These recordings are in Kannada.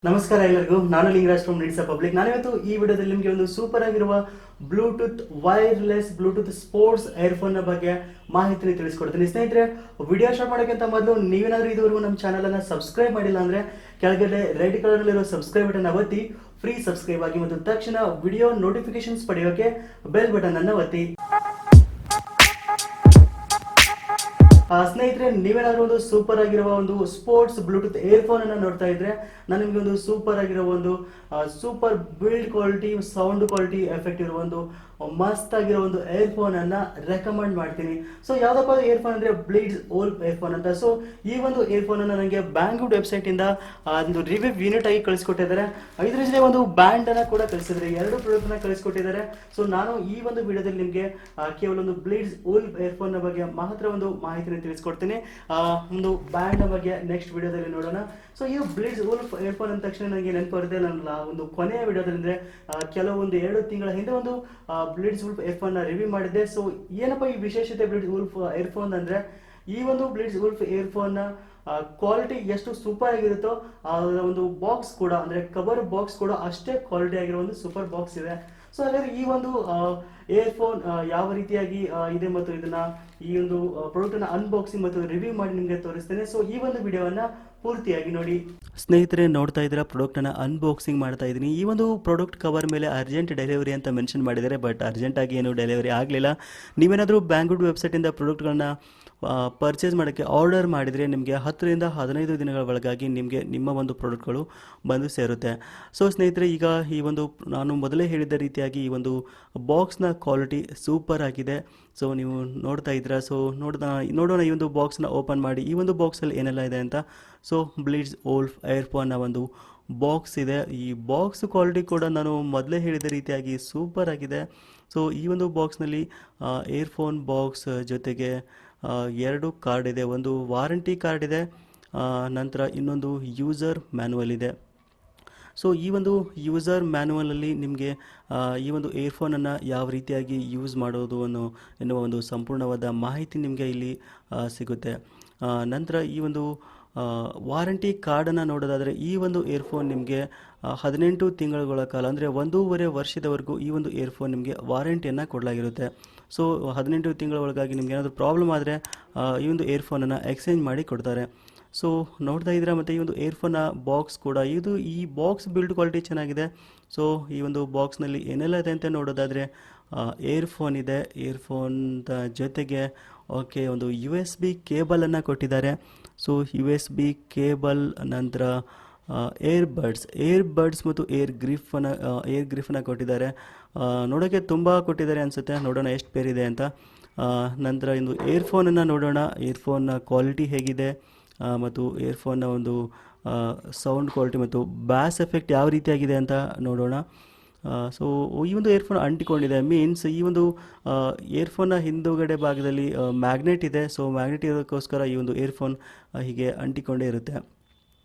ನಮಸ್ಕಾರ ಎಲ್ಲರಿಗೂ. ನಾನು ಲಿಂಗರಾಜ್ ಫ್ರಮ್ ನೀಡ್ಸ್ ಪಬ್ಲಿಕ್. ನಾನಿವತ್ತು ಈ ವಿಡಿಯೋದಲ್ಲಿ ನಿಮಗೆ ಒಂದು ಸೂಪರ್ ಆಗಿರುವ Bluetooth wireless Bluetooth sports earphone ನ ಬಗ್ಗೆ ಮಾಹಿತಿని ತಿಳಿಸ್ಕೊಡ್ತೀನಿ. ಸ್ನೇಹಿತರೆ, ವಿಡಿಯೋ ಸ್ಟಾರ್ಟ್ ಮಾಡೋಕ್ಕಿಂತ ಮೊದಲು ನೀವೇನಾದ್ರೂ ಇದುವರೆಗೂ ನಮ್ಮ ಚಾನಲ್ ಅನ್ನ ಸಬ್ಸ್ಕ್ರೈಬ್ ಮಾಡಿಲ್ಲ ಅಂದ್ರೆ ಕೆಳಗಡೆ ರೆಡ್ ಕಲರ್ ನಲ್ಲಿರೋ ಸಬ್ಸ್ಕ್ರೈಬ್ ಬಟನ್ ಒತ್ತಿ ಫ್ರೀ ಸಬ್ಸ್ಕ್ರೈಬ್ ಆಗಿ ಮತ್ತು ತಕ್ಷಣ ವಿಡಿಯೋ ನೋಟಿಫಿಕೇಶನ್ಸ್ ಪಡೆಯೋಕೆ ಬೆಲ್ ಬಟನ್ ಅನ್ನು ಒತ್ತಿ. ಸ್ನೇಹಿತರೆ, ನೀವೇನಾದ್ರೂ ಒಂದು ಸೂಪರ್ ಆಗಿರುವ ಒಂದು ಸ್ಪೋರ್ಟ್ಸ್ ಬ್ಲೂಟೂತ್ ಏರ್ಫೋನ್ ಅನ್ನ ನೋಡ್ತಾ ಇದ್ರೆ ನಾನು ನಿಮಗೆ ಒಂದು ಸೂಪರ್ ಆಗಿರೋ ಒಂದು super build quality, sound quality effect ಇರುವ ಒಂದು ಮಸ್ತ್ ಆಗಿರೋ ಒಂದು ಏರ್ಫೋನ್ ಅನ್ನ ರೆಕಮೆಂಡ್ ಮಾಡ್ತೀನಿ. ಸೊ ಯಾವ್ದಪ್ಪ ಏರ್ಫೋನ್ ಅಂದ್ರೆ ಬ್ಲೀಡ್ಸ್ ವೋಲ್ಫ್ ಏರ್ಫೋನ್ ಅಂತ. ಸೊ ಈ ಒಂದು ಏರ್ಫೋನ್ ಅನ್ನ ನನಗೆ ಬ್ಯಾಂಗ್ಳೂರ್ ವೆಬ್ಸೈಟ್ ಇಂದ ಒಂದು ರಿವ್ಯೂ ಯೂನಿಟ್ ಆಗಿ ಕಳಿಸ್ಕೊಟ್ಟಿದ್ದಾರೆ. ಇದರ ಜೊತೆ ಒಂದು ಬ್ಯಾಂಡ್ ಅನ್ನ ಕೂಡ ಕಳಿಸಿದ್ದಾರೆ. ಎರಡು ಪ್ರಾಡಕ್ಟ್ ನ ಕಳಿಸ್ಕೊಟ್ಟಿದ್ದಾರೆ. ಸೊ ನಾನು ಈ ಒಂದು ವಿಡಿಯೋದಲ್ಲಿ ನಿಮಗೆ ಕೇವಲ ಒಂದು ಬ್ಲೀಡ್ಸ್ ವೋಲ್ಫ್ ಏರ್ಫೋನ್ ನ ಬಗ್ಗೆ ಮಾತ್ರ ಒಂದು ಮಾಹಿತಿನ ತಿಳಿಸ್ಕೊಡ್ತೀನಿ. ಒಂದು ಬ್ಯಾಂಡ್ ನ ಬಗ್ಗೆ ನೆಕ್ಸ್ಟ್ ವಿಡಿಯೋದಲ್ಲಿ ನೋಡೋಣ. ಸೊ ಈ ಬ್ಲೀಡ್ಸ್ ವೋಲ್ಫ್ ಏರ್ಫೋನ್ ಅಂದ ತಕ್ಷಣ ನನಗೆ ನೆನಪು ಬರುತ್ತೆ, ನನ್ನ ಒಂದು ಕೊನೆಯ ವಿಡಿಯೋದಲ್ಲಿ ಅಂದ್ರೆ ಕೆಲವೊಂದು 2 ತಿಂಗಳ ಹಿಂದೆ ಒಂದು ಬ್ಲೀಡ್ಸ್ ವೋಲ್ಫ್ ಏರ್ಫೋನ್ ನ ರಿವ್ಯೂ ಮಾಡಿದ್ದೆ. ಸೊ ಏನಪ್ಪ ಈ ವಿಶೇಷತೆ ಬ್ಲೀಡ್ಸ್ ವೋಲ್ಫ್ ಏರ್ಫೋನ್ ಅಂದ್ರೆ, ಈ ಒಂದು ಬ್ಲೀಡ್ಸ್ ವೋಲ್ಫ್ ಏರ್ಫೋನ್ ನ ಕ್ವಾಲಿಟಿ ಎಷ್ಟು ಸೂಪರ್ ಆಗಿರುತ್ತೋ ಅದರ ಒಂದು ಬಾಕ್ಸ್ ಕೂಡ ಅಂದ್ರೆ ಕವರ್ ಬಾಕ್ಸ್ ಕೂಡ ಅಷ್ಟೇ ಕ್ವಾಲಿಟಿ ಆಗಿರೋ ಒಂದು ಸೂಪರ್ ಬಾಕ್ಸ್ ಇದೆ. ಸೊ ಹಾಗಾದ್ರೆ ಈ ಒಂದು ಏರ್ಫೋನ್ ಯಾವ ರೀತಿಯಾಗಿ ಇದೆ ಮತ್ತು ಇದನ್ನ ಈ ಒಂದು ಪ್ರಾಡಕ್ಟ್ ಅನ್ನ ಅನ್ಬಾಕ್ಸಿಂಗ್ ಮತ್ತು ರಿವ್ಯೂ ಮಾಡಿ ನಿಮಗೆ ತೋರಿಸ್ತೇನೆ. ಸೊ ಈ ಒಂದು ವಿಡಿಯೋವನ್ನ ಪೂರ್ತಿಯಾಗಿ ನೋಡಿ. ಸ್ನೇಹಿತರೆ, ನೋಡ್ತಾ ಇದ್ದೀರಾ ಪ್ರಾಡಕ್ಟ್ ಅನ್ನ ಅನ್ಬಾಕ್ಸಿಂಗ್ ಮಾಡ್ತಾ ಇದ್ದೀನಿ. ಈ ಒಂದು ಪ್ರಾಡಕ್ಟ್ ಕವರ್ ಮೇಲೆ ಅರ್ಜೆಂಟ್ ಡೆಲಿವರಿ ಅಂತ ಮೆನ್ಷನ್ ಮಾಡಿದ್ದಾರೆ, ಬಟ್ ಅರ್ಜೆಂಟ್ ಆಗಿ ಏನು ಡೆಲಿವರಿ ಆಗಲಿಲ್ಲ. ನೀವೇನಾದರೂ ಬ್ಯಾಂಗ್ಳೂರ್ ವೆಬ್ಸೈಟಿಂದ ಪ್ರಾಡಕ್ಟ್ಗಳನ್ನ ಪರ್ಚೇಸ್ ಮಾಡೋಕ್ಕೆ ಆರ್ಡರ್ ಮಾಡಿದರೆ ನಿಮಗೆ 10 ರಿಂದ 15 ದಿನಗಳ ಒಳಗಾಗಿ ನಿಮಗೆ ನಿಮ್ಮ ಒಂದು ಪ್ರಾಡಕ್ಟ್ಗಳು ಬಂದು ಸೇರುತ್ತೆ. ಸೊ ಸ್ನೇಹಿತರೆ, ಈಗ ಈ ಒಂದು ನಾನು ಮೊದಲೇ ಹೇಳಿದ ರೀತಿಯಾಗಿ ಈ ಒಂದು ಬಾಕ್ಸ್ನ ಕ್ವಾಲಿಟಿ ಸೂಪರ್ ಆಗಿದೆ. ಸೊ ನೀವು ನೋಡ್ತಾ ಇದ್ದೀರಾ. ಸೊ ನೋಡೋಣ ಈ ಒಂದು ಬಾಕ್ಸ್ನ ಓಪನ್ ಮಾಡಿ ಈ ಒಂದು ಬಾಕ್ಸಲ್ಲಿ ಏನೆಲ್ಲ ಇದೆ ಅಂತ. ಸೊ ಬ್ಲೀಡ್ಸ್ ವೋಲ್ಫ್ ಏರ್ಫೋನ್ನ ಒಂದು ಬಾಕ್ಸ್ ಇದೆ. ಈ ಬಾಕ್ಸ್ ಕ್ವಾಲಿಟಿ ಕೂಡ ನಾನು ಮೊದಲೇ ಹೇಳಿದ ರೀತಿಯಾಗಿ ಸೂಪರ್ ಆಗಿದೆ. ಸೊ ಈ ಒಂದು ಬಾಕ್ಸ್ನಲ್ಲಿ ಏರ್ಫೋನ್ ಬಾಕ್ಸ್ ಜೊತೆಗೆ 2 ಕಾರ್ಡ್ ಇದೆ. ಒಂದು ವಾರಂಟಿ ಕಾರ್ಡ್ ಇದೆ, ನಂತರ ಇನ್ನೊಂದು ಯೂಸರ್ ಮ್ಯಾನುವಲ್ ಇದೆ. ಸೊ ಈ ಒಂದು ಯೂಸರ್ ಮ್ಯಾನುವಲಲ್ಲಿ ನಿಮಗೆ ಈ ಒಂದು ಏರ್ಫೋನನ್ನು ಯಾವ ರೀತಿಯಾಗಿ ಯೂಸ್ ಮಾಡೋದು ಎನ್ನುವ ಒಂದು ಸಂಪೂರ್ಣವಾದ ಮಾಹಿತಿ ನಿಮಗೆ ಇಲ್ಲಿ ಸಿಗುತ್ತೆ. ನಂತರ ಈ ಒಂದು ವಾರಂಟಿ ಕಾರ್ಡನ್ನು ನೋಡೋದಾದರೆ ಈ ಒಂದು ಏರ್ಫೋನ್ ನಿಮಗೆ 18 ತಿಂಗಳುಗಳ ಕಾಲ ಅಂದರೆ 1.5 ವರ್ಷದವರೆಗೂ ಈ ಒಂದು ಏರ್ಫೋನ್ ನಿಮಗೆ ವಾರಂಟಿಯನ್ನು ಕೊಡಲಾಗಿರುತ್ತೆ. ಸೊ 18 ತಿಂಗಳ ಒಳಗಾಗಿ ನಿಮ್ಗೆ ಏನಾದರೂ ಪ್ರಾಬ್ಲಮ್ ಆದರೆ ಈ ಒಂದು ಏರ್ಫೋನನ್ನು ಎಕ್ಸ್ಚೇಂಜ್ ಮಾಡಿ ಕೊಡ್ತಾರೆ. ಸೊ ನೋಡ್ತಾ ಇದ್ದೀರಾ. ಮತ್ತು ಈ ಒಂದು ಏರ್ಫೋನ್ನ ಬಾಕ್ಸ್ ಕೂಡ ಈ ಬಾಕ್ಸ್ ಬಿಲ್ಡ್ ಕ್ವಾಲಿಟಿ ಚೆನ್ನಾಗಿದೆ. ಸೊ ಈ ಒಂದು ಬಾಕ್ಸ್ನಲ್ಲಿ ಏನೆಲ್ಲ ಇದೆ ಅಂತ ನೋಡೋದಾದರೆ ಏರ್ಫೋನ್ ಇದೆ. ಏರ್ಫೋನ್ದ ಜೊತೆಗೆ ಒಂದು USB ಕೇಬಲನ್ನು ಕೊಟ್ಟಿದ್ದಾರೆ. ಸೊ USB ಕೇಬಲ್, ನಂತರ ಏರ್ಬಡ್ಸ್ ಮತ್ತು ಏರ್ ಗ್ರಿಫನ್ನು ಕೊಟ್ಟಿದ್ದಾರೆ. ನೋಡೋಕ್ಕೆ ತುಂಬ ಕೊಟ್ಟಿದ್ದಾರೆ ಅನಿಸುತ್ತೆ. ನೋಡೋಣ ಎಷ್ಟು ಪೇರಿದೆ ಅಂತ. ನಂತರ ಒಂದು ಏರ್ಫೋನನ್ನು ನೋಡೋಣ, ಏರ್ಫೋನ್ನ ಕ್ವಾಲಿಟಿ ಹೇಗಿದೆ ಮತ್ತು ಏರ್ಫೋನ್ನ ಒಂದು ಸೌಂಡ್ ಕ್ವಾಲಿಟಿ ಮತ್ತು ಬ್ಯಾಸ್ ಎಫೆಕ್ಟ್ ಯಾವ ರೀತಿಯಾಗಿದೆ ಅಂತ ನೋಡೋಣ. ಸೊ ಈ ಒಂದು ಏರ್ಫೋನ್ ಅಂಟಿಕೊಂಡಿದೆ, ಮೀನ್ಸ್ ಈ ಒಂದು ಏರ್ಫೋನ್ನ ಹಿಂದುಗಡೆ ಭಾಗದಲ್ಲಿ ಮ್ಯಾಗ್ನೆಟ್ ಇದೆ. ಸೊ ಮ್ಯಾಗ್ನೆಟ್ ಇರೋದಕ್ಕೋಸ್ಕರ ಈ ಒಂದು ಏರ್ಫೋನ್ ಹೀಗೆ ಅಂಟಿಕೊಂಡೇ ಇರುತ್ತೆ.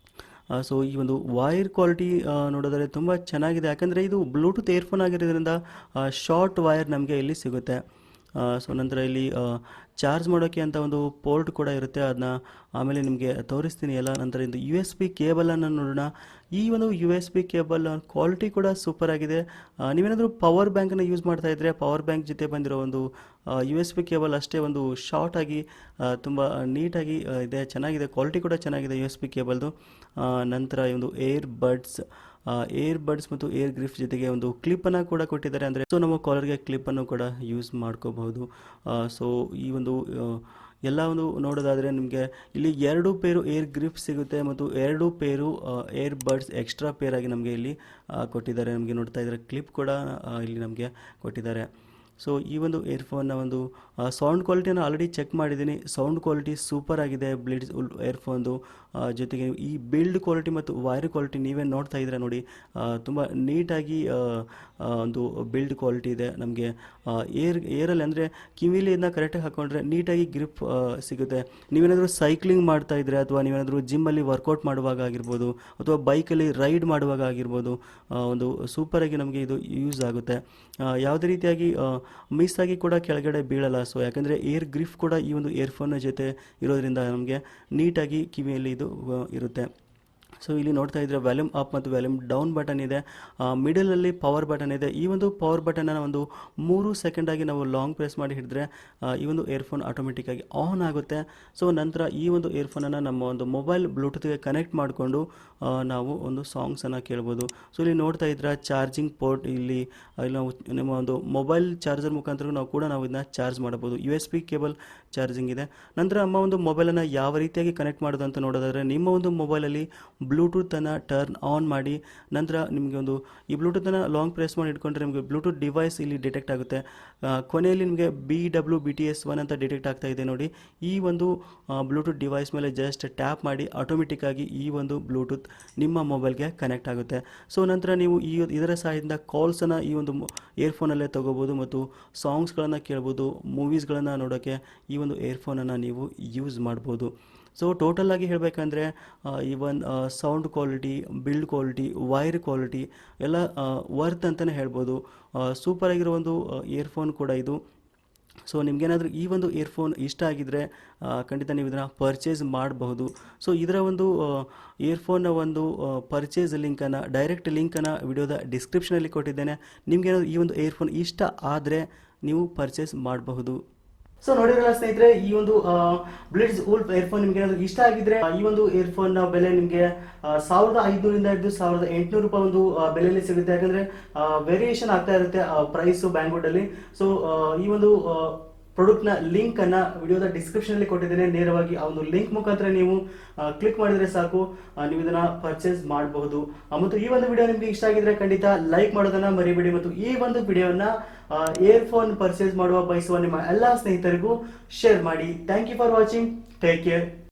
ಸೊ ಈ ಒಂದು ವೈರ್ ಕ್ವಾಲಿಟಿ ನೋಡೋದಾದರೆ ತುಂಬ ಚೆನ್ನಾಗಿದೆ, ಯಾಕಂದರೆ ಇದು ಬ್ಲೂಟೂತ್ ಏರ್ಫೋನ್ ಆಗಿರೋದ್ರಿಂದ ಶಾರ್ಟ್ ವೈರ್ ನಮಗೆ ಇಲ್ಲಿ ಸಿಗುತ್ತೆ. ಸೊ ನಂತರ ಇಲ್ಲಿ ಚಾರ್ಜ್ ಮಾಡೋಕ್ಕೆ ಅಂತ ಒಂದು ಪೋರ್ಟ್ ಕೂಡ ಇರುತ್ತೆ, ಅದನ್ನ ಆಮೇಲೆ ನಿಮಗೆ ತೋರಿಸ್ತೀನಿ ಎಲ್ಲ. ನಂತರ ಇದು USB ಕೇಬಲನ್ನು ನೋಡೋಣ. ಈ ಒಂದು USB ಕೇಬಲ್ ಕ್ವಾಲಿಟಿ ಕೂಡ ಸೂಪರ್ ಆಗಿದೆ. ನೀವೇನಾದರೂ ಪವರ್ ಬ್ಯಾಂಕನ್ನು ಯೂಸ್ ಮಾಡ್ತಾ ಇದ್ದರೆ ಪವರ್ ಬ್ಯಾಂಕ್ ಜೊತೆ ಬಂದಿರೋ ಒಂದು USB ಕೇಬಲ್ ಅಷ್ಟೇ ಒಂದು ಶಾರ್ಟ್ ಆಗಿ ತುಂಬ ನೀಟಾಗಿ ಇದೆ, ಚೆನ್ನಾಗಿದೆ. ಕ್ವಾಲಿಟಿ ಕೂಡ ಚೆನ್ನಾಗಿದೆ USB ಕೇಬಲ್ದು. ನಂತರ ಈ ಒಂದು ಏರ್ಬಡ್ಸ್ ಮತ್ತು ಏರ್ ಗ್ರಿಫ್ ಜೊತೆಗೆ ಒಂದು ಕ್ಲಿಪ್ಪನ್ನು ಕೂಡ ಕೊಟ್ಟಿದ್ದಾರೆ. ಅಂದರೆ ಸೊ ನಮ್ಮ ಕಾಲರ್ಗೆ ಕ್ಲಿಪ್ಪನ್ನು ಕೂಡ ಯೂಸ್ ಮಾಡ್ಕೋಬಹುದು. ಸೊ ಈ ಒಂದು ಎಲ್ಲ ಒಂದು ನೋಡೋದಾದರೆ ನಿಮಗೆ ಇಲ್ಲಿ 2 ಪೇರು ಏರ್ ಗ್ರಿಪ್ ಸಿಗುತ್ತೆ ಮತ್ತು 2 ಪೇರು ಏರ್ಬಡ್ಸ್ ಎಕ್ಸ್ಟ್ರಾ ಪೇರ್ ಆಗಿ ನಮಗೆ ಇಲ್ಲಿ ಕೊಟ್ಟಿದ್ದಾರೆ. ನಮಗೆ ನೋಡ್ತಾ ಇದ್ದಾರೆ ಕ್ಲಿಪ್ ಕೂಡ ಇಲ್ಲಿ ನಮಗೆ ಕೊಟ್ಟಿದ್ದಾರೆ. ಸೊ ಈ ಒಂದು ಏರ್ಫೋನ್ನ ಒಂದು ಸೌಂಡ್ ಕ್ವಾಲಿಟಿಯನ್ನು ಆಲ್ರೆಡಿ ಚೆಕ್ ಮಾಡಿದ್ದೀನಿ. ಸೌಂಡ್ ಕ್ವಾಲಿಟಿ ಸೂಪರ್ ಆಗಿದೆ ಬ್ಲೀಡ್ಸ್ ಏರ್ಫೋನ್ದು. ಜೊತೆಗೆ ಈ ಬಿಲ್ಡ್ ಕ್ವಾಲಿಟಿ ಮತ್ತು ವೈರ್ ಕ್ವಾಲಿಟಿ ನೀವೇ ನೋಡ್ತಾ ಇದ್ದೀರಾ ನೋಡಿ, ತುಂಬ ನೀಟಾಗಿ ಒಂದು ಬಿಲ್ಡ್ ಕ್ವಾಲಿಟಿ ಇದೆ. ನಮಗೆ ಏರಲ್ಲಿ ಅಂದರೆ ಕಿವಿಲಿ ಇದನ್ನ ಕರೆಕ್ಟಾಗಿ ಹಾಕ್ಕೊಂಡ್ರೆ ನೀಟಾಗಿ ಗ್ರಿಪ್ ಸಿಗುತ್ತೆ. ನೀವೇನಾದರೂ ಸೈಕ್ಲಿಂಗ್ ಮಾಡ್ತಾ ಇದ್ದರೆ ಅಥವಾ ನೀವೇನಾದರೂ ಜಿಮ್ಮಲ್ಲಿ ವರ್ಕೌಟ್ ಮಾಡುವಾಗ ಆಗಿರ್ಬೋದು ಅಥವಾ ಬೈಕಲ್ಲಿ ರೈಡ್ ಮಾಡುವಾಗ ಆಗಿರ್ಬೋದು, ಒಂದು ಸೂಪರಾಗಿ ನಮಗೆ ಇದು ಯೂಸ್ ಆಗುತ್ತೆ. ಯಾವುದೇ ರೀತಿಯಾಗಿ ಮಿಸ್ ಆಗಿ ಕೂಡ ಕೆಳಗಡೆ ಬೀಳಲ್ಲ. ಸೊ ಯಾಕಂದರೆ ಏರ್ ಗ್ರಿಫ್ ಕೂಡ ಈ ಒಂದು ಏರ್ಫೋನ್ನ ಜೊತೆ ಇರೋದ್ರಿಂದ ನಮಗೆ ನೀಟಾಗಿ ಕಿವಿಯಲ್ಲಿ ಇದು ಇರುತ್ತೆ. ಸೊ ಇಲ್ಲಿ ನೋಡ್ತಾ ಇದ್ರೆ ವ್ಯಾಲ್ಯೂಮ್ ಅಪ್ ಮತ್ತು ವ್ಯಾಲ್ಯೂಮ್ ಡೌನ್ ಬಟನ್ ಇದೆ, ಮಿಡಲಲ್ಲಿ ಪವರ್ ಬಟನ್ ಇದೆ. ಈ ಒಂದು ಪವರ್ ಬಟನ್ನ ಒಂದು 3 ಸೆಕೆಂಡ್ ಆಗಿ ನಾವು ಲಾಂಗ್ ಪ್ರೆಸ್ ಮಾಡಿ ಹಿಡಿದ್ರೆ ಈ ಒಂದು ಇಯರ್ಫೋನ್ ಆಟೋಮೆಟಿಕ್ ಆಗಿ ಆನ್ ಆಗುತ್ತೆ. ಸೊ ನಂತರ ಈ ಒಂದು ಇಯರ್ಫೋನನ್ನು ನಮ್ಮ ಒಂದು ಮೊಬೈಲ್ ಬ್ಲೂಟೂತ್ಗೆ ಕನೆಕ್ಟ್ ಮಾಡಿಕೊಂಡು ನಾವು ಒಂದು ಸಾಂಗ್ಸನ್ನು ಕೇಳ್ಬೋದು. ಸೊ ಇಲ್ಲಿ ನೋಡ್ತಾ ಇದ್ರೆ ಚಾರ್ಜಿಂಗ್ ಪೋರ್ಟ್ ಇಲ್ಲಿ ನಾವು ನಮ್ಮ ಒಂದು ಮೊಬೈಲ್ ಚಾರ್ಜರ್ ಮುಖಾಂತರ ನಾವು ಇದನ್ನ ಚಾರ್ಜ್ ಮಾಡಬಹುದು. USB ಕೇಬಲ್ ಚಾರ್ಜಿಂಗ್ ಇದೆ. ನಂತರ ನಮ್ಮ ಒಂದು ಮೊಬೈಲನ್ನು ಯಾವ ರೀತಿಯಾಗಿ ಕನೆಕ್ಟ್ ಮಾಡೋದು ಅಂತ ನೋಡೋದಾದರೆ, ನಿಮ್ಮ ಒಂದು ಮೊಬೈಲಲ್ಲಿ ಬ್ಲೂಟೂತನ್ನು ಟರ್ನ್ ಆನ್ ಮಾಡಿ ನಂತರ ನಿಮಗೆ ಒಂದು ಈ ಬ್ಲೂಟೂತನ್ನು ಲಾಂಗ್ ಪ್ರೆಸ್ ಮಾಡಿ ಇಟ್ಕೊಂಡ್ರೆ ನಿಮಗೆ ಬ್ಲೂಟೂತ್ ಡಿವೈಸ್ ಇಲ್ಲಿ ಡಿಟೆಕ್ಟ್ ಆಗುತ್ತೆ. ಕೊನೆಯಲ್ಲಿ ನಿಮಗೆ BWBTS1 ಅಂತ ಡಿಟೆಕ್ಟ್ ಆಗ್ತಾ ಇದೆ ನೋಡಿ. ಈ ಒಂದು ಬ್ಲೂಟೂತ್ ಡಿವೈಸ್ ಮೇಲೆ ಜಸ್ಟ್ ಟ್ಯಾಪ್ ಮಾಡಿ ಆಟೋಮೆಟಿಕ್ ಆಗಿ ಈ ಒಂದು ಬ್ಲೂಟೂತ್ ನಿಮ್ಮ ಮೊಬೈಲ್ಗೆ ಕನೆಕ್ಟ್ ಆಗುತ್ತೆ. ಸೊ ನಂತರ ನೀವು ಇದರ ಸಹಾಯದಿಂದ ಕಾಲ್ಸನ್ನು ಈ ಒಂದು ಇಯರ್ಫೋನಲ್ಲೇ ತಗೋಬೋದು ಮತ್ತು ಸಾಂಗ್ಸ್ಗಳನ್ನು ಕೇಳ್ಬೋದು, ಮೂವೀಸ್ಗಳನ್ನು ನೋಡೋಕ್ಕೆ ಈ ಒಂದು ಇಯರ್ಫೋನನ್ನು ನೀವು ಯೂಸ್ ಮಾಡ್ಬೋದು. ಸೊ ಟೋಟಲ್ ಆಗಿ ಹೇಳಬೇಕಂದ್ರೆ even sound quality, build quality, wire quality ಎಲ್ಲ ವರ್ತ್ ಅಂತಲೇ ಹೇಳ್ಬೋದು. ಸೂಪರ್ ಆಗಿರೋ ಒಂದು ಇಯರ್ಫೋನ್ ಕೂಡ ಇದು. ಸೊ ನಿಮಗೇನಾದರೂ ಈ ಒಂದು ಇಯರ್ಫೋನ್ ಇಷ್ಟ ಆಗಿದ್ದರೆ ಖಂಡಿತ ನೀವು ಇದನ್ನು ಪರ್ಚೇಸ್ ಮಾಡಬಹುದು. ಸೊ ಇದರ ಒಂದು ಇಯರ್ಫೋನ್ನ ಒಂದು ಪರ್ಚೇಸ್ ಲಿಂಕನ್ನು, ಡೈರೆಕ್ಟ್ ಲಿಂಕನ್ನು ವಿಡಿಯೋದ ಡಿಸ್ಕ್ರಿಪ್ಷನಲ್ಲಿ ಕೊಟ್ಟಿದ್ದೇನೆ. ನಿಮಗೇನಾದರೂ ಈ ಒಂದು ಇಯರ್ಫೋನ್ ಇಷ್ಟ ಆದರೆ ನೀವು ಪರ್ಚೇಸ್ ಮಾಡಬಹುದು. ಸೊ ನೋಡಿರಲ್ಲ ಸ್ನೇಹಿತರೆ, ಈ ಒಂದು ಬ್ಲಿಟ್ಸ್ ವೂಲ್ಫ್ ಇಯರ್ಫೋನ್ ನಿಮಗೆ ಏನಾದರೂ ಇಷ್ಟ ಆಗಿದ್ರೆ ಈ ಒಂದು ಇಯರ್ಫೋನ್ ಬೆಲೆ ನಿಮಗೆ 1500 ಹಿಡಿದು 1800 ರೂಪಾಯಿ ಒಂದು ಬೆಲೆಯಲ್ಲಿ ಸಿಗುತ್ತೆ. ಯಾಕಂದ್ರೆ ವೇರಿಯೇಷನ್ ಆಗ್ತಾ ಇರುತ್ತೆ ಪ್ರೈಸ್ ಬ್ಯಾಂಗ್ವುಡ್ ಅಲ್ಲಿ. ಸೊ ಈ ಒಂದು ಪ್ರಾಡಕ್ಟ್ನ ಲಿಂಕ್ ಅನ್ನ ವಿಡಿಯೋದ ಡಿಸ್ಕ್ರಿಪ್ಷನ್ ಅಲ್ಲಿ ಕೊಟ್ಟಿದ್ದೇನೆ. ನೇರವಾಗಿ ಆ ಒಂದು ಲಿಂಕ್ ಮುಖಾಂತರ ನೀವು ಕ್ಲಿಕ್ ಮಾಡಿದ್ರೆ ಸಾಕು, ನೀವು ಇದನ್ನ ಪರ್ಚೇಸ್ ಮಾಡಬಹುದು. ಮತ್ತು ಈ ಒಂದು ವಿಡಿಯೋ ನಿಮ್ಗೆ ಇಷ್ಟ ಆಗಿದ್ರೆ ಖಂಡಿತ ಲೈಕ್ ಮಾಡೋದನ್ನ ಮರಿಬೇಡಿ ಮತ್ತು ಈ ಒಂದು ವಿಡಿಯೋನ ಇಯರ್ಫೋನ್ ಪರ್ಚೇಸ್ ಮಾಡುವ ಬಯಸುವ ನಿಮ್ಮ ಎಲ್ಲಾ ಸ್ನೇಹಿತರಿಗೂ ಶೇರ್ ಮಾಡಿ. Thank you for watching. Take care.